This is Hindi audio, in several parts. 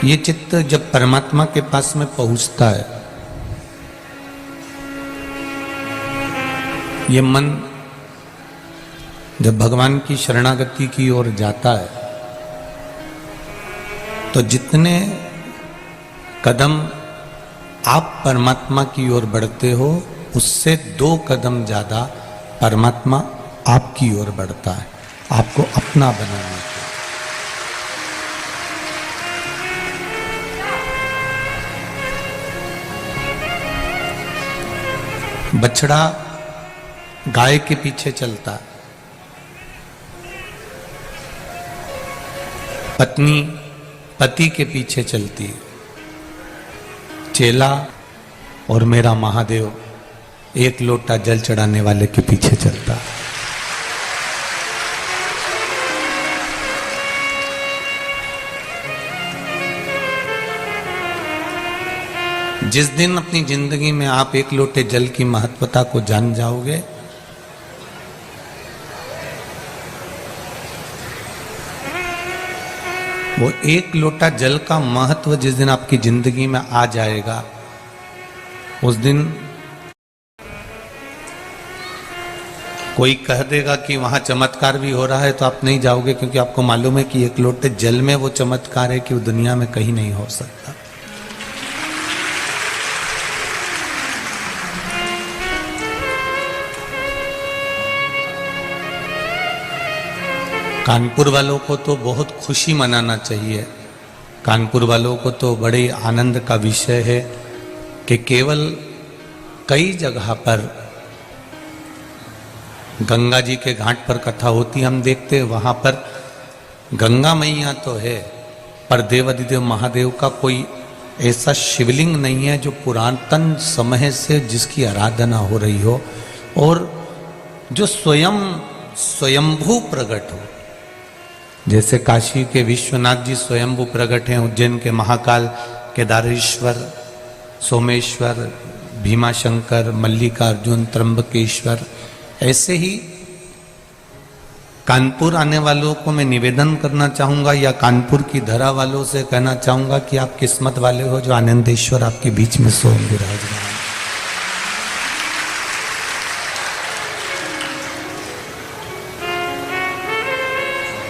ये चित्त जब परमात्मा के पास में पहुंचता है, ये मन जब भगवान की शरणागति की ओर जाता है, तो जितने कदम आप परमात्मा की ओर बढ़ते हो, उससे 2 कदम ज्यादा परमात्मा आपकी ओर बढ़ता है, आपको अपना बनाने के। बछड़ा गाय के पीछे चलता है, पत्नी पति के पीछे चलती है, चेला और मेरा महादेव 1 लोटा जल चढ़ाने वाले के पीछे चलता है। जिस दिन अपनी जिंदगी में आप 1 लोटे जल की महत्वता को जान जाओगे, वो 1 लोटा जल का महत्व जिस दिन आपकी जिंदगी में आ जाएगा, उस दिन कोई कह देगा कि वहां चमत्कार भी हो रहा है, तो आप नहीं जाओगे, क्योंकि आपको मालूम है कि 1 लोटे जल में वो चमत्कार है कि वो दुनिया में कहीं नहीं हो सकता। कानपुर वालों को तो बहुत खुशी मनाना चाहिए। कानपुर वालों को तो बड़े आनंद का विषय है कि केवल कई जगह पर गंगा जी के घाट पर कथा होती, हम देखते हैं वहां पर गंगा मैया तो है, पर देवाधिदेव महादेव का कोई ऐसा शिवलिंग नहीं है जो पुरातन समय से जिसकी आराधना हो रही हो और जो स्वयंभू प्रकट हो। जैसे काशी के विश्वनाथ जी स्वयंभू प्रकट हैं, उज्जैन के महाकाल, केदारेश्वर, सोमेश्वर, भीमाशंकर, मल्लिकार्जुन, त्र्यंबकेश्वर, ऐसे ही कानपुर आने वालों को मैं निवेदन करना चाहूंगा या कानपुर की धरा वालों से कहना चाहूंगा कि आप किस्मत वाले हो जो आनंदेश्वर आपके बीच में सो विराजमान।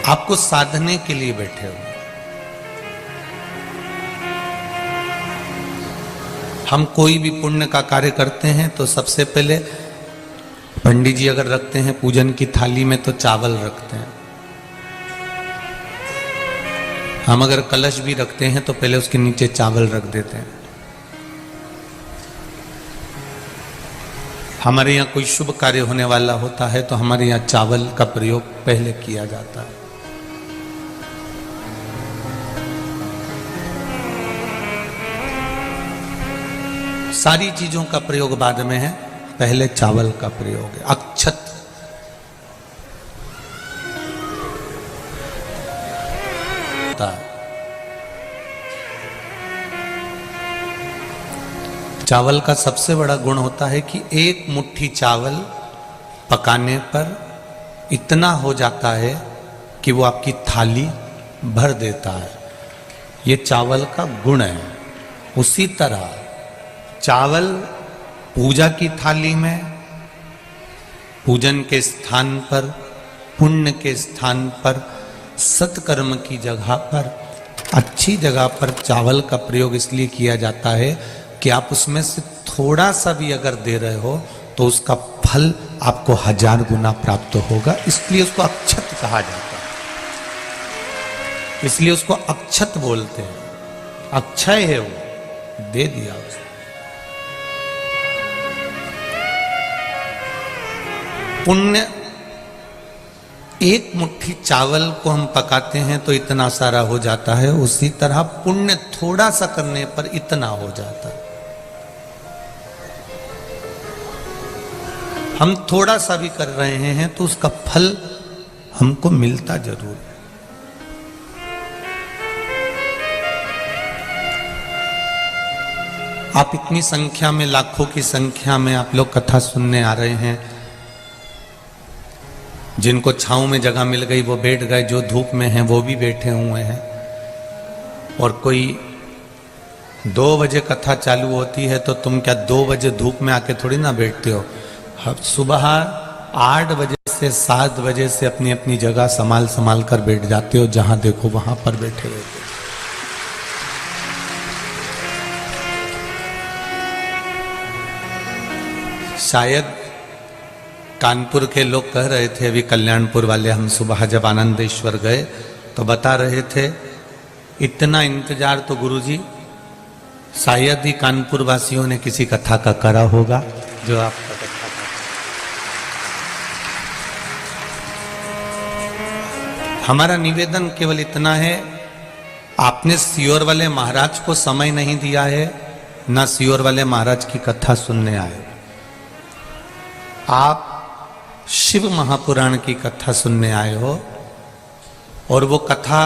आपको साधने के लिए बैठे हो। हम कोई भी पुण्य का कार्य करते हैं तो सबसे पहले पंडित जी अगर रखते हैं पूजन की थाली में तो चावल रखते हैं। हम अगर कलश भी रखते हैं तो पहले उसके नीचे चावल रख देते हैं। हमारे यहाँ कोई शुभ कार्य होने वाला होता है तो हमारे यहाँ चावल का प्रयोग पहले किया जाता है। सारी चीजों का प्रयोग बाद में है, पहले चावल का प्रयोग है। अक्षत चावल का सबसे बड़ा गुण होता है कि 1 मुट्ठी चावल पकाने पर इतना हो जाता है कि वो आपकी थाली भर देता है। ये चावल का गुण है। उसी तरह चावल पूजा की थाली में, पूजन के स्थान पर, पुण्य के स्थान पर, सत्कर्म की जगह पर, अच्छी जगह पर चावल का प्रयोग इसलिए किया जाता है कि आप उसमें से थोड़ा सा भी अगर दे रहे हो तो उसका फल आपको 1000 गुना प्राप्त होगा। इसलिए उसको अक्षत कहा जाता है, इसलिए उसको अक्षत बोलते हैं। अक्षय है, वो दे दिया उसने। पुण्य 1 मुट्ठी चावल को हम पकाते हैं तो इतना सारा हो जाता है, उसी तरह पुण्य थोड़ा सा करने पर इतना हो जाता है। हम थोड़ा सा भी कर रहे हैं तो उसका फल हमको मिलता जरूर है। आप इतनी संख्या में, लाखों की संख्या में आप लोग कथा सुनने आ रहे हैं। जिनको छांव में जगह मिल गई वो बैठ गए, जो धूप में हैं वो भी बैठे हुए हैं। और कोई 2 बजे कथा चालू होती है तो तुम क्या 2 बजे धूप में आके थोड़ी ना बैठते हो। सुबह 8 बजे से 7 बजे से अपनी अपनी जगह संभाल संभाल कर बैठ जाते हो, जहां देखो वहां पर बैठे रहते हो। शायद कानपुर के लोग कह रहे थे, अभी कल्याणपुर वाले, हम सुबह जब आनंदेश्वर गए तो बता रहे थे इतना इंतजार तो गुरुजी शायद ही कानपुर वासियों ने किसी कथा का करा होगा जो आपका कथा का। हमारा निवेदन केवल इतना है, आपने सियोर वाले महाराज को समय नहीं दिया है, ना सियोर वाले महाराज की कथा सुनने आए। आप शिव महापुराण की कथा सुनने आए हो, और वो कथा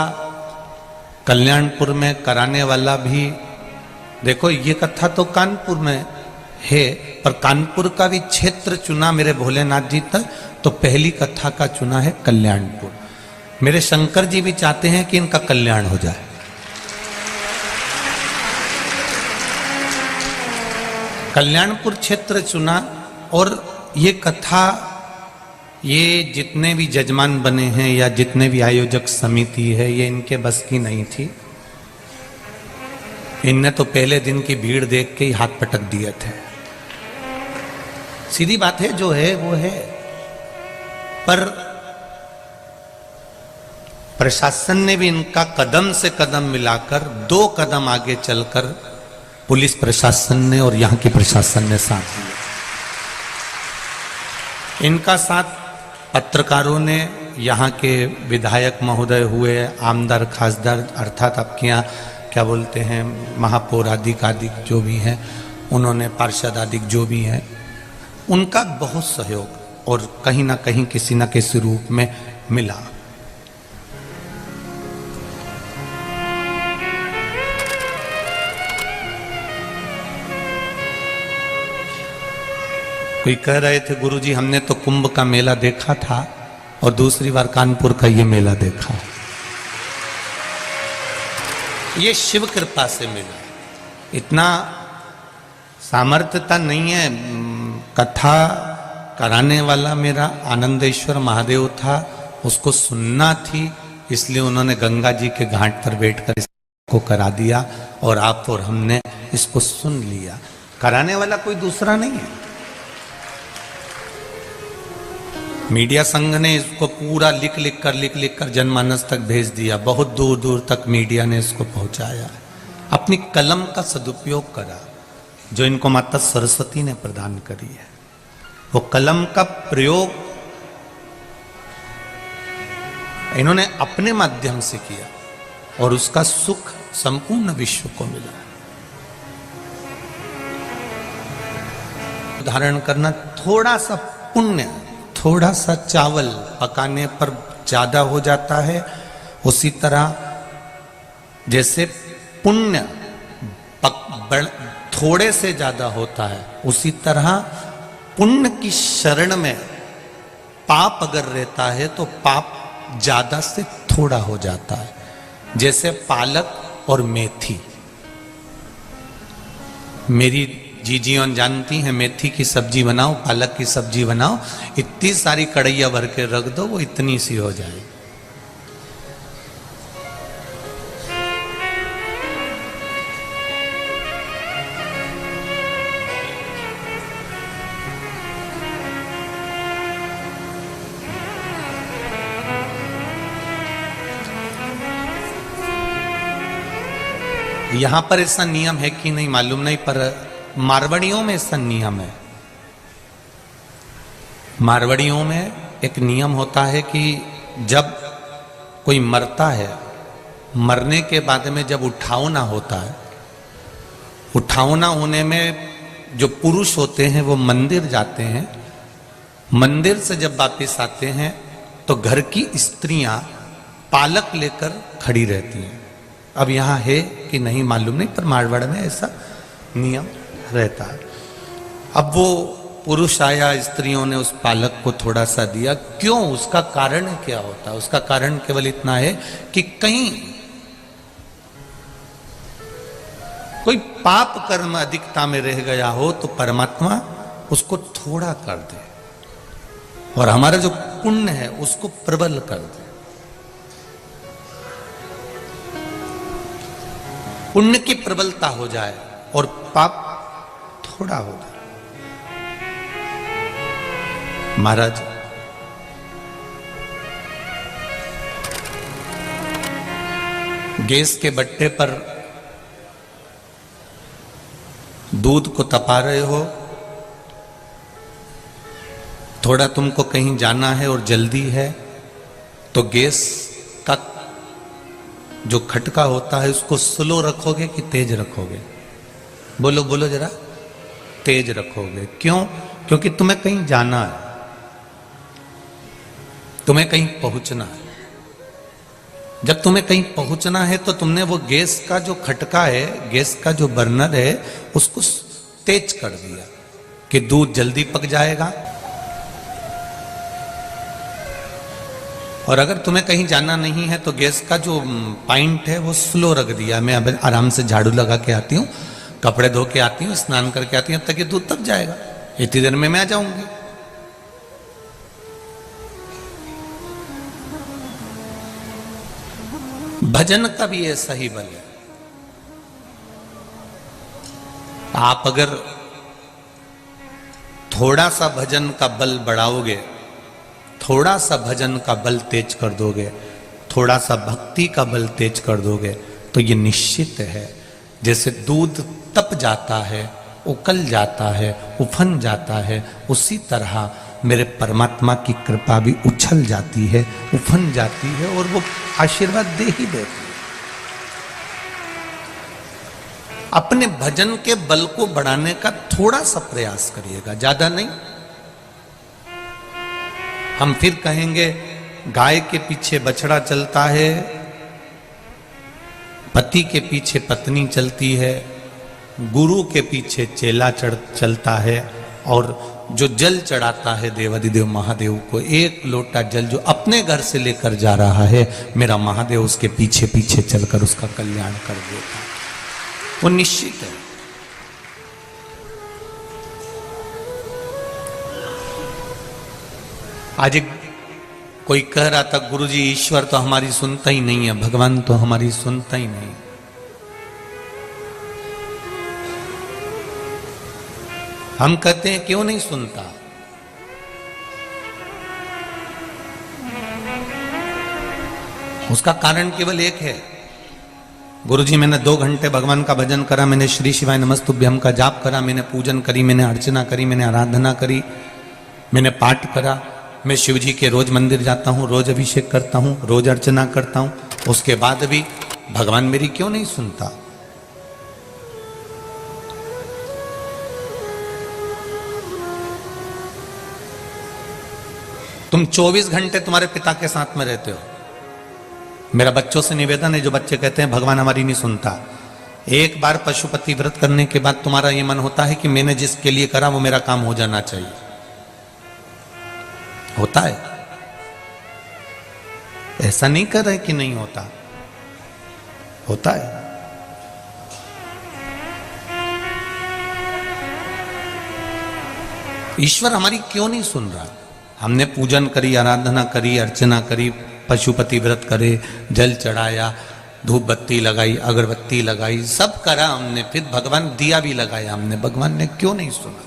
कल्याणपुर में कराने वाला भी, देखो ये कथा तो कानपुर में है, पर कानपुर का भी क्षेत्र चुना मेरे भोलेनाथ जी तक, तो पहली कथा का चुना है कल्याणपुर। मेरे शंकर जी भी चाहते हैं कि इनका कल्याण हो जाए। कल्याणपुर क्षेत्र चुना, और ये कथा, ये जितने भी जजमान बने हैं या जितने भी आयोजक समिति है, ये इनके बस की नहीं थी। इनने तो पहले दिन की भीड़ देख के ही हाथ पटक दिए थे। सीधी बात है, जो है वो है। पर प्रशासन ने भी इनका कदम से कदम मिलाकर 2 कदम आगे चलकर पुलिस प्रशासन ने और यहां की प्रशासन ने साथ दिया। इनका साथ पत्रकारों ने, यहाँ के विधायक महोदय हुए, आमदार खासदार अर्थात आपके यहाँ क्या बोलते हैं, महापौर आदि जो भी हैं, उन्होंने पार्षद आदि जो भी हैं, उनका बहुत सहयोग और कहीं ना कहीं किसी न किसी रूप में मिला। कोई कह रहे थे गुरुजी हमने तो कुंभ का मेला देखा था और दूसरी बार कानपुर का ये मेला देखा। ये शिव कृपा से मिला, इतना सामर्थ्यता नहीं है। कथा कराने वाला मेरा आनंदेश्वर महादेव था, उसको सुनना थी, इसलिए उन्होंने गंगा जी के घाट पर बैठकर इसको करा दिया और आप और हमने इसको सुन लिया। कराने वाला कोई दूसरा नहीं है। मीडिया संघ ने इसको पूरा लिख लिख कर जनमानस तक भेज दिया, बहुत दूर दूर तक मीडिया ने इसको पहुंचाया। अपनी कलम का सदुपयोग करा जो इनको माता सरस्वती ने प्रदान करी है। वो कलम का प्रयोग इन्होंने अपने माध्यम से किया और उसका सुख संपूर्ण विश्व को मिला। धारण करना, थोड़ा सा पुण्य, थोड़ा सा चावल पकाने पर ज्यादा हो जाता है, उसी तरह जैसे पुण्य थोड़े से ज्यादा होता है, उसी तरह पुण्य की शरण में पाप अगर रहता है तो पाप ज्यादा से थोड़ा हो जाता है। जैसे पालक और मेथी, मेरी जीजियों जानती हैं, मेथी की सब्जी बनाओ, पालक की सब्जी बनाओ, इतनी सारी कढ़ैया भर के रख दो, वो इतनी सी हो जाए। यहां पर ऐसा नियम है कि नहीं मालूम नहीं, पर मारवाड़ियों में ऐसा नियम है। मारवाड़ियों में एक नियम होता है कि जब कोई मरता है, मरने के बाद में जब उठावना होता है, उठावना होने में जो पुरुष होते हैं वो मंदिर जाते हैं, मंदिर से जब वापस आते हैं तो घर की स्त्रियां पालक लेकर खड़ी रहती हैं। अब यहाँ है कि नहीं मालूम नहीं, पर मारवाड़ में ऐसा नियम रहता है। अब वो पुरुष आया, स्त्रियों ने उस पालक को थोड़ा सा दिया, क्यों, उसका कारण क्या होता है? उसका कारण केवल इतना है कि कहीं कोई पाप कर्म अधिकता में रह गया हो तो परमात्मा उसको थोड़ा कर दे और हमारा जो पुण्य है उसको प्रबल कर दे। पुण्य की प्रबलता हो जाए और पाप थोड़ा हो जाए। महाराज गैस के बट्टे पर दूध को तपा रहे हो, थोड़ा तुमको कहीं जाना है और जल्दी है, तो गैस का जो खटका होता है उसको स्लो रखोगे कि तेज रखोगे? बोलो बोलो जरा। तेज रखोगे। क्यों? क्योंकि तुम्हें कहीं जाना है, तुम्हें कहीं पहुंचना है। जब तुम्हें कहीं पहुंचना है तो तुमने वो गैस का जो खटका है, गैस का जो बर्नर है, उसको तेज कर दिया कि दूध जल्दी पक जाएगा। और अगर तुम्हें कहीं जाना नहीं है तो गैस का जो पॉइंट है वो स्लो रख दिया। मैं अब आराम से झाड़ू लगा के आती हूँ, कपड़े धो के आती हूँ, स्नान करके आती हूँ, तब तक ये दूध तक जाएगा, इतनी देर में मैं आ जाऊंगी। भजन का भी ऐसा ही बल है। आप अगर थोड़ा सा भजन का बल बढ़ाओगे, थोड़ा सा भजन का बल तेज कर दोगे, थोड़ा सा भक्ति का बल तेज कर दोगे, तो ये निश्चित है जैसे दूध तप जाता है, उकल जाता है, उफन जाता है, उसी तरह मेरे परमात्मा की कृपा भी उछल जाती है, उफन जाती है और वो आशीर्वाद दे ही देती है। अपने भजन के बल को बढ़ाने का थोड़ा सा प्रयास करिएगा, ज्यादा नहीं। हम फिर कहेंगे गाय के पीछे बछड़ा चलता है, पति के पीछे पत्नी चलती है, गुरु के पीछे चेला चलता है, और जो जल चढ़ाता है देवाधिदेव महादेव को, एक लोटा जल जो अपने घर से लेकर जा रहा है, मेरा महादेव उसके पीछे पीछे चलकर उसका कल्याण कर देता है। वो निश्चित है। आज एक कोई कह रहा था, गुरुजी ईश्वर तो हमारी सुनता ही नहीं है, भगवान तो हमारी सुनता ही नहीं। हम कहते हैं क्यों नहीं सुनता? उसका कारण केवल एक है। गुरुजी मैंने 2 घंटे भगवान का भजन करा, मैंने श्री शिवाय नमस्तुभ्यम का जाप करा, मैंने पूजन करी, मैंने अर्चना करी, मैंने आराधना करी, मैंने पाठ करा, मैं शिव जी के रोज मंदिर जाता हूं, रोज अभिषेक करता हूं, रोज अर्चना करता हूं, उसके बाद भी भगवान मेरी क्यों नहीं सुनता? तुम 24 घंटे तुम्हारे पिता के साथ में रहते हो। मेरा बच्चों से निवेदन है, जो बच्चे कहते हैं भगवान हमारी नहीं सुनता, एक बार पशुपति व्रत करने के बाद तुम्हारा यह मन होता है कि मैंने जिसके लिए करा वो मेरा काम हो जाना चाहिए। होता है? ऐसा नहीं कर रहे कि नहीं होता, होता है। ईश्वर हमारी क्यों नहीं सुन रहा? हमने पूजन करी, आराधना करी, अर्चना करी, पशुपति व्रत करे, जल चढ़ाया, धूप बत्ती लगाई, अगरबत्ती लगाई, सब करा हमने, फिर भगवान दिया भी लगाया हमने, भगवान ने क्यों नहीं सुना?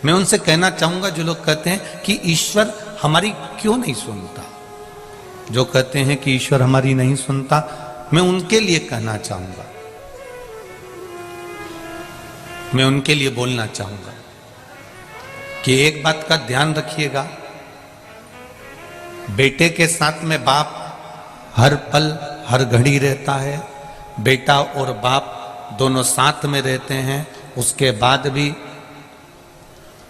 मैं उनसे कहना चाहूंगा जो लोग कहते हैं कि ईश्वर हमारी क्यों नहीं सुनता, जो कहते हैं कि ईश्वर हमारी नहीं सुनता, मैं उनके लिए कहना चाहूंगा, मैं उनके लिए बोलना चाहूंगा कि एक बात का ध्यान रखिएगा, बेटे के साथ में बाप हर पल हर घड़ी रहता है, बेटा और बाप दोनों साथ में रहते हैं, उसके बाद भी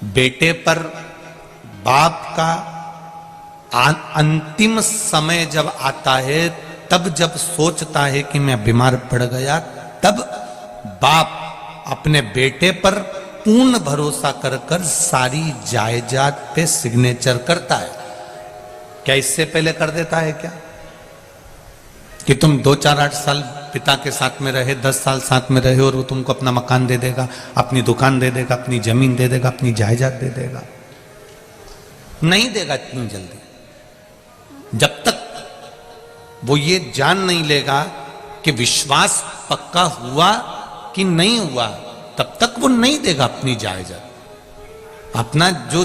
बेटे पर बाप का अंतिम समय जब आता है, तब जब सोचता है कि मैं बीमार पड़ गया, तब बाप अपने बेटे पर पूर्ण भरोसा कर कर सारी जायदाद पे सिग्नेचर करता है। क्या इससे पहले कर देता है क्या? कि तुम 2, 4, 8 साल पिता के साथ में रहे, 10 साल साथ में रहे और वो तुमको अपना मकान दे देगा, अपनी दुकान दे देगा, अपनी जमीन दे देगा, अपनी जायदाद दे देगा? नहीं देगा इतनी जल्दी। जब तक वो ये जान नहीं लेगा कि विश्वास पक्का हुआ कि नहीं हुआ, तब तक वो नहीं देगा अपनी जायदाद। अपना जो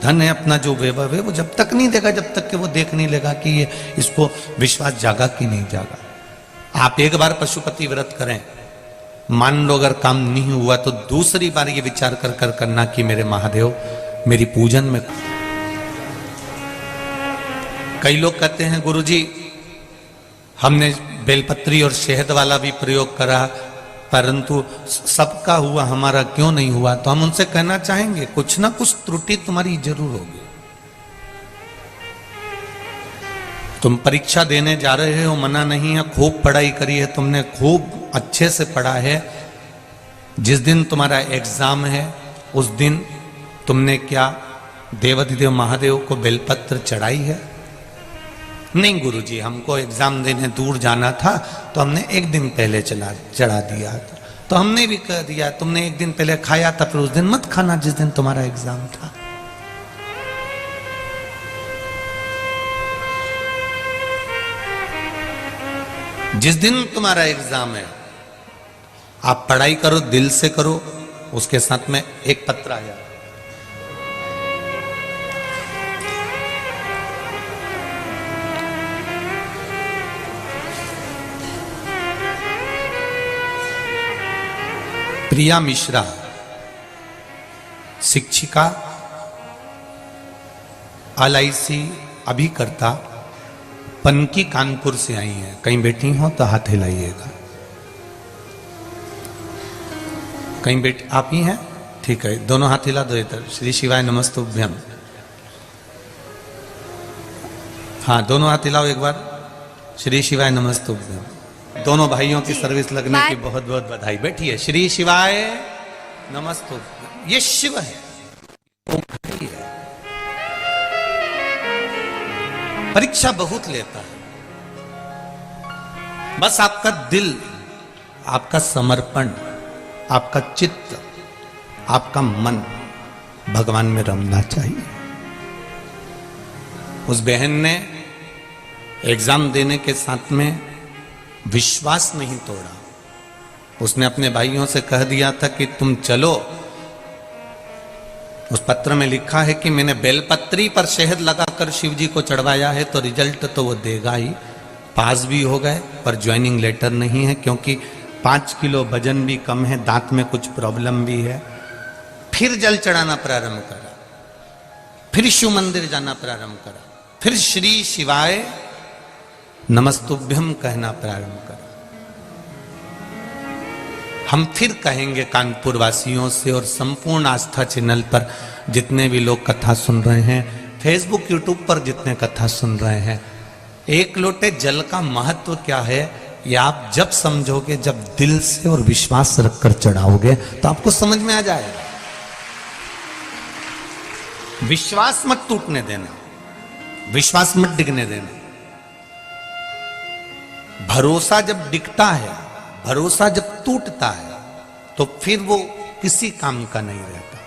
धन है, अपना जो वैभव है, वो जब तक नहीं देगा जब तक कि वो देख नहीं लेगा कि ये इसको विश्वास जागा कि नहीं जागा। आप एक बार पशुपति व्रत करें, मान लो अगर काम नहीं हुआ तो दूसरी बार ये विचार कर कर करना कि मेरे महादेव मेरी पूजन में। कई लोग कहते हैं गुरुजी हमने बेलपत्री और शहद वाला भी प्रयोग करा, परंतु सबका हुआ हमारा क्यों नहीं हुआ? तो हम उनसे कहना चाहेंगे कुछ ना कुछ त्रुटि तुम्हारी जरूर होगी। तुम परीक्षा देने जा रहे हो, मना नहीं है, खूब पढ़ाई करी है तुमने, खूब अच्छे से पढ़ा है। जिस दिन तुम्हारा एग्जाम है उस दिन तुमने क्या देवाधिदेव महादेव को बेलपत्र चढ़ाई है? नहीं गुरुजी हमको एग्जाम देने दूर जाना था तो हमने एक दिन पहले चढ़ा दिया था। तो हमने भी कह दिया तुमने एक दिन पहले खाया था, फिर उस दिन मत खाना जिस दिन तुम्हारा एग्जाम था। जिस दिन तुम्हारा एग्जाम है आप पढ़ाई करो, दिल से करो, उसके साथ में एक पत्र आया। प्रिया मिश्रा शिक्षिका, LIC अभिकर्ता, पनकी कानपुर से आई हैं। कहीं बैठी हो तो हाथ हिलाइएगा। कहीं बैठ आप ही हैं? ठीक है, दोनों हाथ हिला दो इधर। श्री शिवाय नमस्तुभ्यम। हाँ दोनों हाथ हिलाओ एक बार। श्री शिवाय नमस्तुभ्यम। दोनों भाइयों की सर्विस लगने की बहुत बहुत बधाई। बैठिए। श्री शिवाय नमस्तुभ्यम। ये शिव है, परीक्षा बहुत लेता है। बस आपका दिल, आपका समर्पण, आपका चित्त, आपका मन भगवान में रमना चाहिए। उस बहन ने एग्जाम देने के साथ में विश्वास नहीं तोड़ा। उसने अपने भाइयों से कह दिया था कि तुम चलो। उस पत्र में लिखा है कि मैंने बेलपत्री पर शहद लगाकर शिव जी को चढ़वाया है, तो रिजल्ट तो वो देगा ही। पास भी हो गए पर ज्वाइनिंग लेटर नहीं है, क्योंकि 5 किलो वजन भी कम है, दांत में कुछ प्रॉब्लम भी है। फिर जल चढ़ाना प्रारंभ करा, फिर शिव मंदिर जाना प्रारंभ करा, फिर श्री शिवाय नमस्तुभ्यम कहना प्रारंभ करा। हम फिर कहेंगे कानपुर वासियों से और संपूर्ण आस्था चैनल पर जितने भी लोग कथा सुन रहे हैं, फेसबुक यूट्यूब पर जितने कथा सुन रहे हैं, एक लोटे जल का महत्व क्या है ये आप जब समझोगे, जब दिल से और विश्वास रखकर चढ़ाओगे तो आपको समझ में आ जाएगा। विश्वास मत टूटने देना, विश्वास मत डिगने देना। भरोसा जब डिगता है, भरोसा जब टूटता है तो फिर वो किसी काम का नहीं रहता।